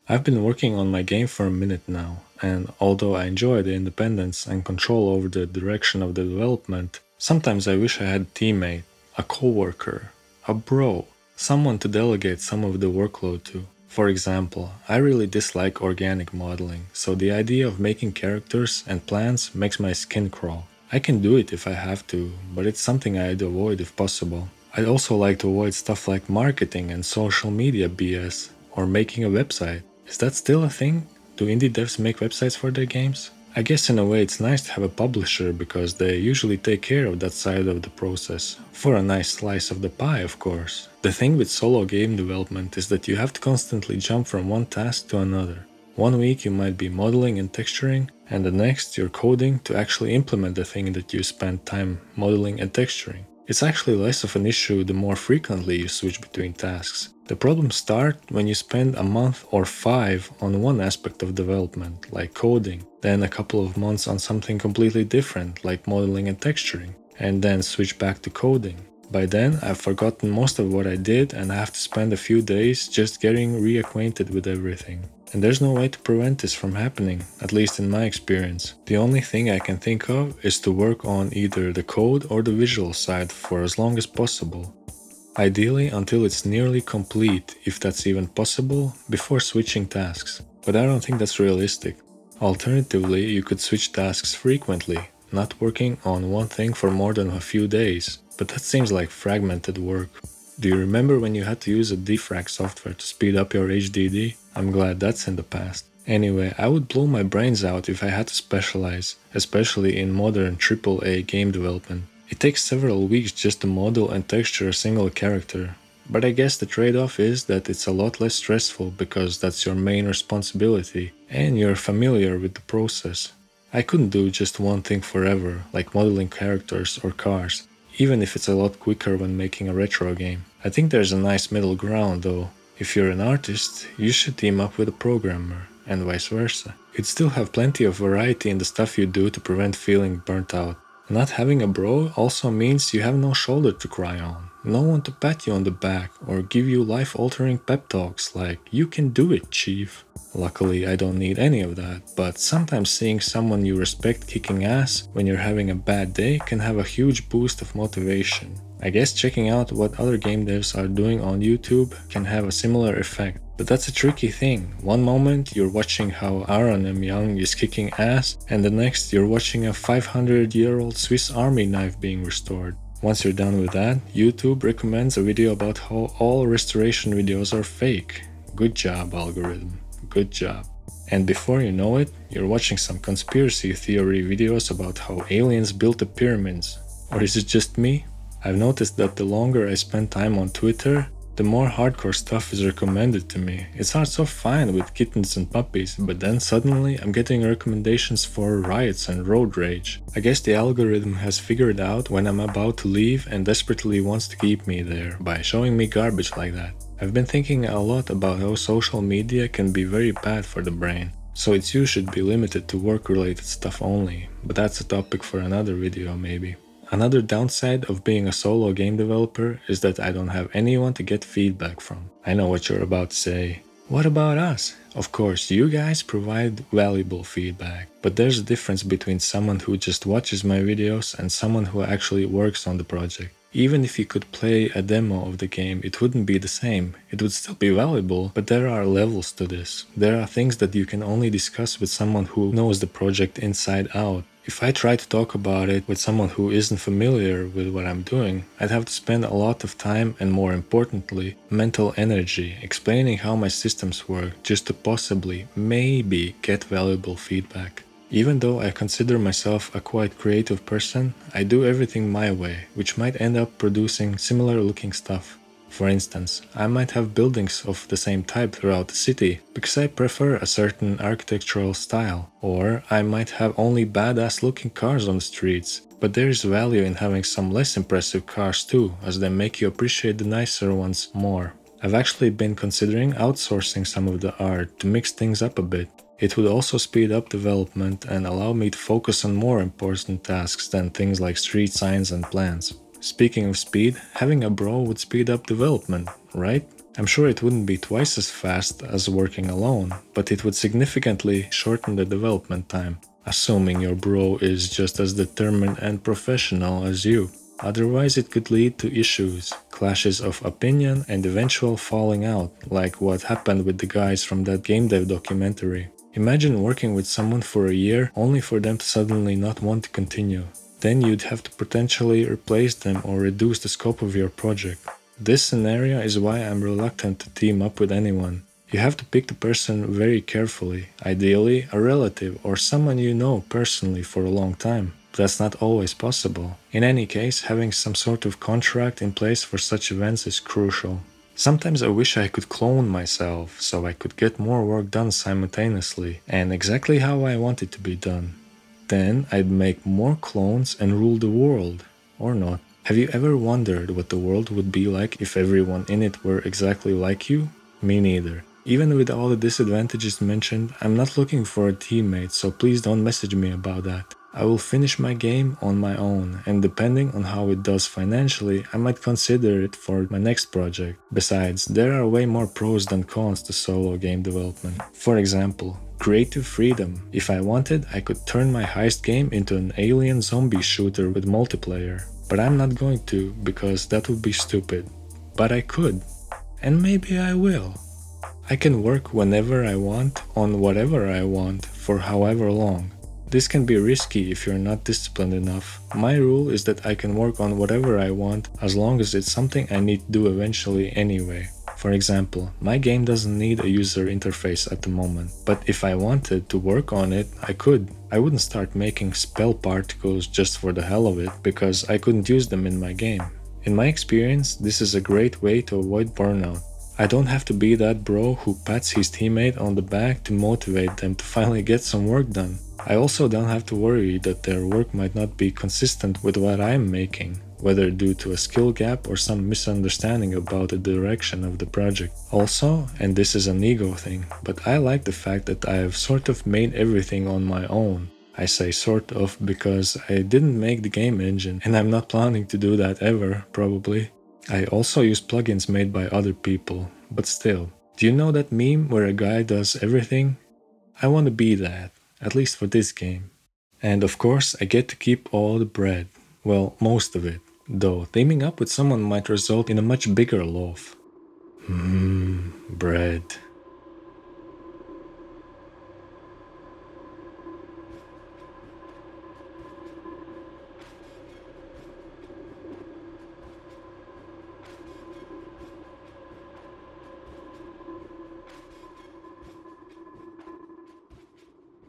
I've been working on my game for a minute now, and although I enjoy the independence and control over the direction of the development, sometimes I wish I had a teammate, a coworker, a bro, someone to delegate some of the workload to. For example, I really dislike organic modeling, so the idea of making characters and plants makes my skin crawl. I can do it if I have to, but it's something I'd avoid if possible. I'd also like to avoid stuff like marketing and social media BS, or making a website. Is that still a thing? Do indie devs make websites for their games? I guess in a way it's nice to have a publisher because they usually take care of that side of the process. For a nice slice of the pie, of course. The thing with solo game development is that you have to constantly jump from one task to another. One week you might be modeling and texturing, and the next you're coding to actually implement the thing that you spent time modeling and texturing. It's actually less of an issue the more frequently you switch between tasks. The problems start when you spend a month or 5 on one aspect of development, like coding, then a couple of months on something completely different, like modeling and texturing, and then switch back to coding. By then, I've forgotten most of what I did and I have to spend a few days just getting reacquainted with everything. And there's no way to prevent this from happening, at least in my experience. The only thing I can think of is to work on either the code or the visual side for as long as possible. Ideally until it's nearly complete, if that's even possible, before switching tasks. But I don't think that's realistic. Alternatively, you could switch tasks frequently, not working on one thing for more than a few days, but that seems like fragmented work. Do you remember when you had to use a defrag software to speed up your HDD? I'm glad that's in the past. Anyway, I would blow my brains out if I had to specialize, especially in modern AAA game development. It takes several weeks just to model and texture a single character. But I guess the trade-off is that it's a lot less stressful because that's your main responsibility, and you're familiar with the process. I couldn't do just one thing forever, like modeling characters or cars, even if it's a lot quicker when making a retro game. I think there's a nice middle ground though. If you're an artist, you should team up with a programmer, and vice versa. You'd still have plenty of variety in the stuff you do to prevent feeling burnt out. Not having a bro also means you have no shoulder to cry on, no one to pat you on the back or give you life-altering pep talks like, "You can do it, chief." Luckily, I don't need any of that, but sometimes seeing someone you respect kicking ass when you're having a bad day can have a huge boost of motivation. I guess checking out what other game devs are doing on YouTube can have a similar effect. But that's a tricky thing. One moment you're watching how Aaron M. Young is kicking ass, and the next you're watching a 500-year-old Swiss Army knife being restored. Once you're done with that, YouTube recommends a video about how all restoration videos are fake. Good job, algorithm. Good job. And before you know it, you're watching some conspiracy theory videos about how aliens built the pyramids. Or is it just me? I've noticed that the longer I spend time on Twitter, the more hardcore stuff is recommended to me. It starts off fine with kittens and puppies, but then suddenly I'm getting recommendations for riots and road rage. I guess the algorithm has figured out when I'm about to leave and desperately wants to keep me there by showing me garbage like that. I've been thinking a lot about how social media can be very bad for the brain, so its use should be limited to work-related stuff only, but that's a topic for another video maybe. Another downside of being a solo game developer is that I don't have anyone to get feedback from. I know what you're about to say. What about us? Of course, you guys provide valuable feedback, but there's a difference between someone who just watches my videos and someone who actually works on the project. Even if you could play a demo of the game, it wouldn't be the same. It would still be valuable, but there are levels to this. There are things that you can only discuss with someone who knows the project inside out. If I try to talk about it with someone who isn't familiar with what I'm doing, I'd have to spend a lot of time and, more importantly, mental energy explaining how my systems work just to possibly, maybe, get valuable feedback. Even though I consider myself a quite creative person, I do everything my way, which might end up producing similar looking stuff. For instance, I might have buildings of the same type throughout the city because I prefer a certain architectural style, or I might have only badass looking cars on the streets, but there is value in having some less impressive cars too, as they make you appreciate the nicer ones more. I've actually been considering outsourcing some of the art to mix things up a bit. It would also speed up development and allow me to focus on more important tasks than things like street signs and plans. Speaking of speed, having a bro would speed up development, right? I'm sure it wouldn't be twice as fast as working alone, but it would significantly shorten the development time, assuming your bro is just as determined and professional as you. Otherwise, it could lead to issues, clashes of opinion, and eventual falling out, like what happened with the guys from that game dev documentary. Imagine working with someone for a year only for them to suddenly not want to continue. Then you'd have to potentially replace them or reduce the scope of your project. This scenario is why I'm reluctant to team up with anyone. You have to pick the person very carefully, ideally a relative or someone you know personally for a long time. But that's not always possible. In any case, having some sort of contract in place for such events is crucial. Sometimes I wish I could clone myself so I could get more work done simultaneously and exactly how I want it to be done. Then I'd make more clones and rule the world. Or not. Have you ever wondered what the world would be like if everyone in it were exactly like you? Me neither. Even with all the disadvantages mentioned, I'm not looking for a teammate, so please don't message me about that. I will finish my game on my own, and depending on how it does financially, I might consider it for my next project. Besides, there are way more pros than cons to solo game development. For example, creative freedom. If I wanted, I could turn my heist game into an alien zombie shooter with multiplayer. But I'm not going to, because that would be stupid. But I could. And maybe I will. I can work whenever I want, on whatever I want, for however long. This can be risky if you're not disciplined enough. My rule is that I can work on whatever I want as long as it's something I need to do eventually anyway. For example, my game doesn't need a user interface at the moment, but if I wanted to work on it, I could. I wouldn't start making spell particles just for the hell of it, because I couldn't use them in my game. In my experience, this is a great way to avoid burnout. I don't have to be that bro who pats his teammate on the back to motivate them to finally get some work done. I also don't have to worry that their work might not be consistent with what I'm making, whether due to a skill gap or some misunderstanding about the direction of the project. Also, and this is an ego thing, but I like the fact that I have sort of made everything on my own. I say sort of because I didn't make the game engine, and I'm not planning to do that ever, probably. I also use plugins made by other people, but still. Do you know that meme where a guy does everything? I want to be that, at least for this game. And of course, I get to keep all the bread. Well, most of it. Though, teaming up with someone might result in a much bigger loaf. Bread.